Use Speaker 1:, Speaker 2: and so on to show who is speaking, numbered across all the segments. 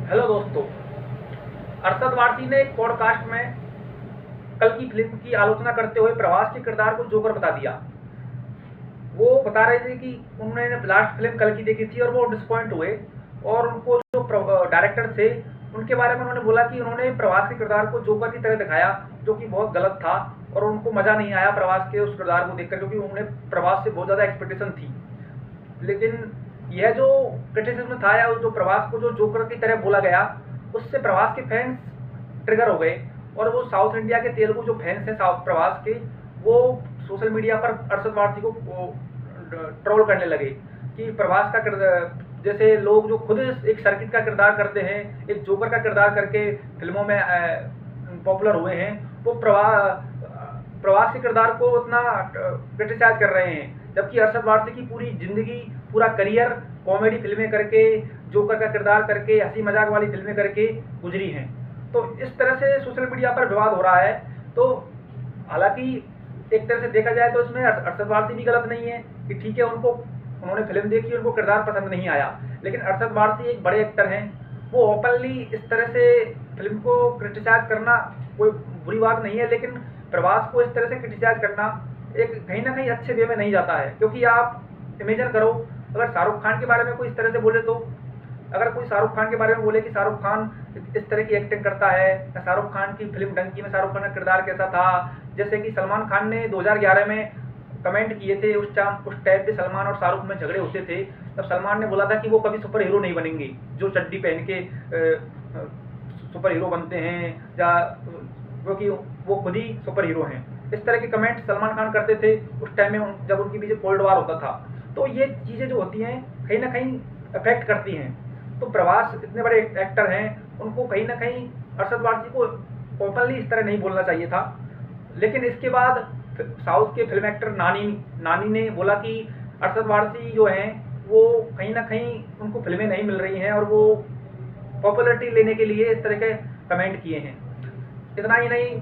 Speaker 1: Hello दोस्तों। अरशद वारसी ने एक पॉडकास्ट में कल की फिल्म की आलोचना करते हुए प्रभास के किरदार को जोकर बता दिया। वो बता रहे थे कि उन्होंने लास्ट फिल्म कल की देखी थी और वो डिसअपॉइंट हुए, और उनको जो डायरेक्टर थे उनके बारे में उन्होंने बोला कि उन्होंने प्रभास के किरदार को जोकर की तरह दिखाया, जो कि बहुत गलत था और उनको मज़ा नहीं आया प्रभास के उस किरदार को देखकर, क्योंकि उन्हें प्रभास से बहुत ज़्यादा एक्सपेक्टेशन थी। लेकिन यह जो क्रिटिसिज्म था या जो प्रभास को जो जोकर की तरह बोला गया, उससे प्रभास के फैंस ट्रिगर हो गए, और वो साउथ इंडिया के तेलुगु जो फैंस हैं साउथ प्रभास के, वो सोशल मीडिया पर अरशद वारसी को ट्रोल करने लगे कि प्रभास का जैसे लोग जो खुद एक सर्किट का किरदार करते हैं, एक जोकर का किरदार करके फिल्मों में पॉपुलर हुए हैं, वो प्रभास के किरदार को उतना क्रिटिसाइज कर रहे हैं, जबकि अरशद वारसी की पूरी जिंदगी, पूरा करियर कॉमेडी फिल्में करके, जोकर का किरदार करके, हंसी मजाक वाली फिल्में करके गुजरी हैं। तो इस तरह से सोशल मीडिया पर विवाद हो रहा है। तो हालांकि एक तरह से देखा जाए तो इसमें अरशद वारसी भी गलत नहीं है कि ठीक है, उन्होंने फिल्म देखी, उनको किरदार पसंद नहीं आया, लेकिन अरशद वारसी एक बड़े एक्टर हैं, वो ओपनली इस तरह से फिल्म को क्रिटिसाइज करना कोई बुरी बात नहीं है, लेकिन प्रभास को इस तरह से क्रिटिसाइज करना एक कहीं ना कहीं अच्छे वे में नहीं जाता है। क्योंकि आप इमेजिन करो, अगर शाहरुख खान के बारे में कोई इस तरह से बोले, तो अगर कोई शाहरुख खान के बारे में बोले कि शाहरुख खान इस तरह की एक्टिंग करता है, या शाहरुख खान की फिल्म डंकी में शाहरुख खान का किरदार कैसा था, जैसे कि सलमान खान ने 2011 में कमेंट किए थे, उस टाइम पे सलमान और शाहरुख में झगड़े होते थे, तब सलमान ने बोला था कि वो कभी सुपर हीरो नहीं बनेंगे, जो चड्डी पहन के सुपर हीरो बनते हैं, या क्योंकि वो खुद ही सुपर हीरो हैं। इस तरह के कमेंट सलमान खान करते थे उस टाइम में, जब उनके पीछे कोल्ड वार होता था। तो ये चीज़ें जो होती हैं कहीं ना कहीं अफेक्ट करती हैं। तो प्रभास इतने बड़े एक्टर हैं, उनको कहीं ना कहीं अरशद वारसी को ओपनली इस तरह नहीं बोलना चाहिए था। लेकिन इसके बाद साउथ के फिल्म एक्टर नानी ने बोला कि अरशद वारसी जो हैं वो कहीं ना कहीं उनको फिल्में नहीं मिल रही हैं, और वो पॉपुलरिटी लेने के लिए इस तरह के कमेंट किए हैं। इतना ही नहीं,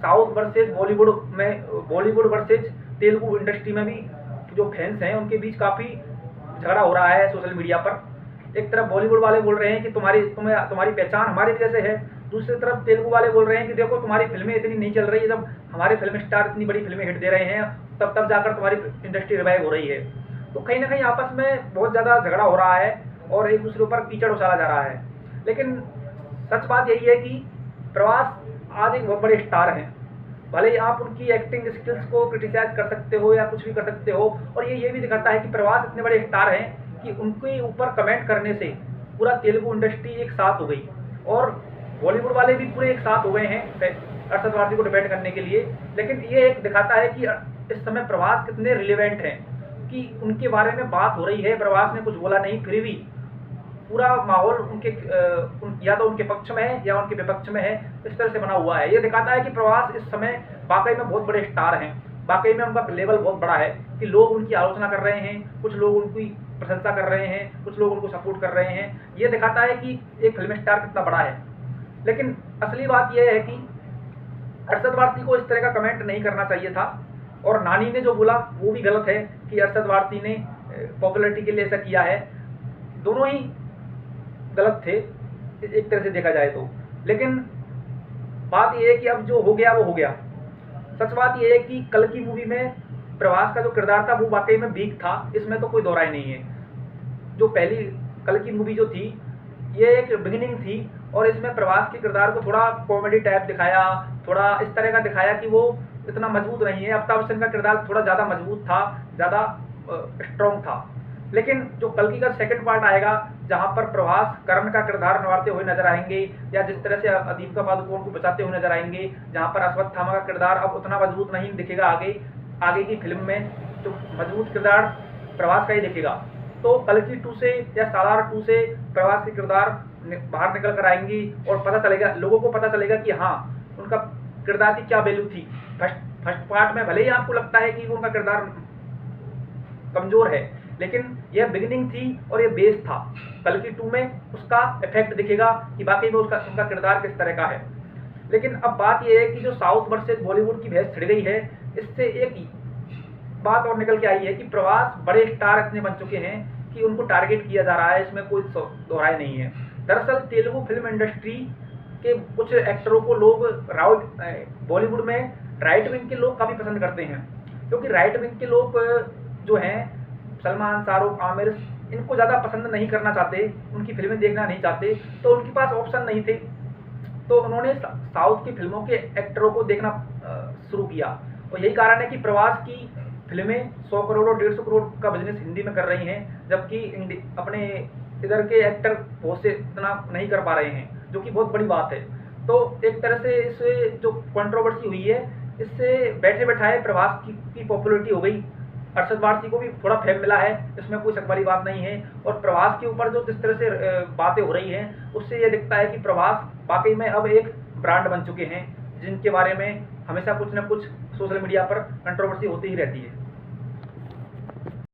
Speaker 1: south versus Bollywood versus Telugu industry में भी जो फैंस हैं उनके बीच काफ़ी झगड़ा हो रहा है सोशल मीडिया पर। एक तरफ बॉलीवुड वाले बोल रहे हैं कि तुम्हारी पहचान हमारी वजह से है, दूसरी तरफ तेलुगु वाले बोल रहे हैं कि देखो तुम्हारी फिल्में इतनी नहीं चल रही है, जब हमारे फिल्म स्टार इतनी बड़ी फिल्में हिट दे रहे हैं तब जाकर तुम्हारी इंडस्ट्री रिवाइव हो रही है। तो कहीं ना कहीं आपस में बहुत ज़्यादा झगड़ा हो रहा है और एक दूसरे पर कीचड़ उछाला जा रहा है। लेकिन सच बात यही है कि प्रभास आज एक बहुत बड़े स्टार हैं। भले ही आप उनकी एक्टिंग स्किल्स को क्रिटिसाइज कर सकते हो या कुछ भी कर सकते हो, और ये भी दिखाता है कि प्रभास इतने बड़े स्टार हैं कि उनके ऊपर कमेंट करने से पूरा तेलुगु इंडस्ट्री एक साथ हो गई, और बॉलीवुड वाले भी पूरे एक साथ हो गए हैं अरशद वारसी को डिफेंड करने के लिए। लेकिन ये एक दिखाता है कि इस समय प्रभास कितने रिलेवेंट हैं, कि उनके बारे में बात हो रही है, प्रभास ने कुछ बोला नहीं, फिर भी पूरा माहौल या तो उनके पक्ष में है या उनके विपक्ष में है, इस तरह से बना हुआ है। ये दिखाता है कि प्रभास इस समय वाकई में बहुत बड़े स्टार हैं, वाकई में उनका लेवल बहुत बड़ा है, कि लोग उनकी आलोचना कर रहे हैं, कुछ लोग उनकी प्रशंसा कर रहे हैं, कुछ लोग उनको सपोर्ट कर रहे हैं। ये दिखाता है कि एक फिल्म स्टार कितना बड़ा है। लेकिन असली बात यह है कि अरशद वारसी को इस तरह का कमेंट नहीं करना चाहिए था, और नानी ने जो बोला वो भी गलत है कि अरशद वारसी ने पॉपुलरिटी के लिए ऐसा किया है। दोनों ही गलत थे एक तरह से देखा जाए तो। लेकिन बात यह है कि अब जो हो गया वो हो गया। सच बात यह है कि कल की मूवी में प्रभास का जो किरदार था वो वाकई में वीक था, इसमें तो कोई दो राय नहीं है। जो पहली कल की मूवी जो थी, ये एक बिगिनिंग थी, और इसमें प्रभास के किरदार को थोड़ा कॉमेडी टाइप दिखाया, थोड़ा इस तरह का दिखाया कि वो इतना मजबूत नहीं है। अमिताभ बच्चन का किरदार थोड़ा ज़्यादा मजबूत था, ज़्यादा स्ट्रॉन्ग था। लेकिन जो कल की का सेकंड पार्ट आएगा, जहां पर प्रभास कर्ण का किरदार निभाते हुए नजर आएंगे, या जिस तरह से दीपिका पादुकोण को बचाते हुए नजर आएंगे, जहां पर अश्वत्थामा का किरदार अब उतना मजबूत नहीं दिखेगा। आगे की फिल्म में तो मजबूत किरदार प्रभास का ही दिखेगा। तो कल की 2 से या सालार 2 से प्रभास के किरदार बाहर निकल कर आएंगी, और पता चलेगा, लोगों को पता चलेगा कि हाँ, उनका किरदार की क्या वैल्यू थी। फर्स्ट पार्ट में भले ही आपको लगता है कि वो उनका किरदार कमजोर है, लेकिन यह बिगिनिंग थी और यह बेस था। कल की 2 में उसका इफेक्ट दिखेगा कि वाकई में उनका किरदार किस तरह का है। लेकिन अब बात यह है कि जो साउथ वर्सेज बॉलीवुड की बहस छिड़ गई है, इससे एक बात और निकल के आई है कि प्रभास बड़े स्टार इतने बन चुके हैं कि उनको टारगेट किया जा रहा है, इसमें कोई दोहराई नहीं है। दरअसल तेलुगु फिल्म इंडस्ट्री के कुछ एक्टरों को लोग बॉलीवुड में राइट विंग के लोग काफ़ी पसंद करते हैं, क्योंकि राइट विंग के लोग जो हैं सलमान, शाहरुख, आमिर, इनको ज़्यादा पसंद नहीं करना चाहते, उनकी फिल्में देखना नहीं चाहते, तो उनके पास ऑप्शन नहीं थे, तो उन्होंने साउथ की फिल्मों के एक्टरों को देखना शुरू किया। और यही कारण है कि प्रवास की फिल्में 100 करोड़ और 150 करोड़ का बिजनेस हिंदी में कर रही हैं, जबकि अपने इधर के एक्टर बहुत से इतना नहीं कर पा रहे हैं, जो कि बहुत बड़ी बात है। तो एक तरह से इस जो कंट्रोवर्सी हुई है, इससे बैठे बैठाए प्रभास की पॉपुलैरिटी हो गई। अरशद वारसी को भी थोड़ा फेम मिला है, इसमें कोई शक वाली बात नहीं है। और प्रभास के ऊपर जो जिस तरह से बातें हो रही हैं, उससे ये दिखता है कि प्रभास वाकई में अब एक ब्रांड बन चुके हैं, जिनके बारे में हमेशा कुछ न कुछ सोशल मीडिया पर कंट्रोवर्सी होती ही रहती है।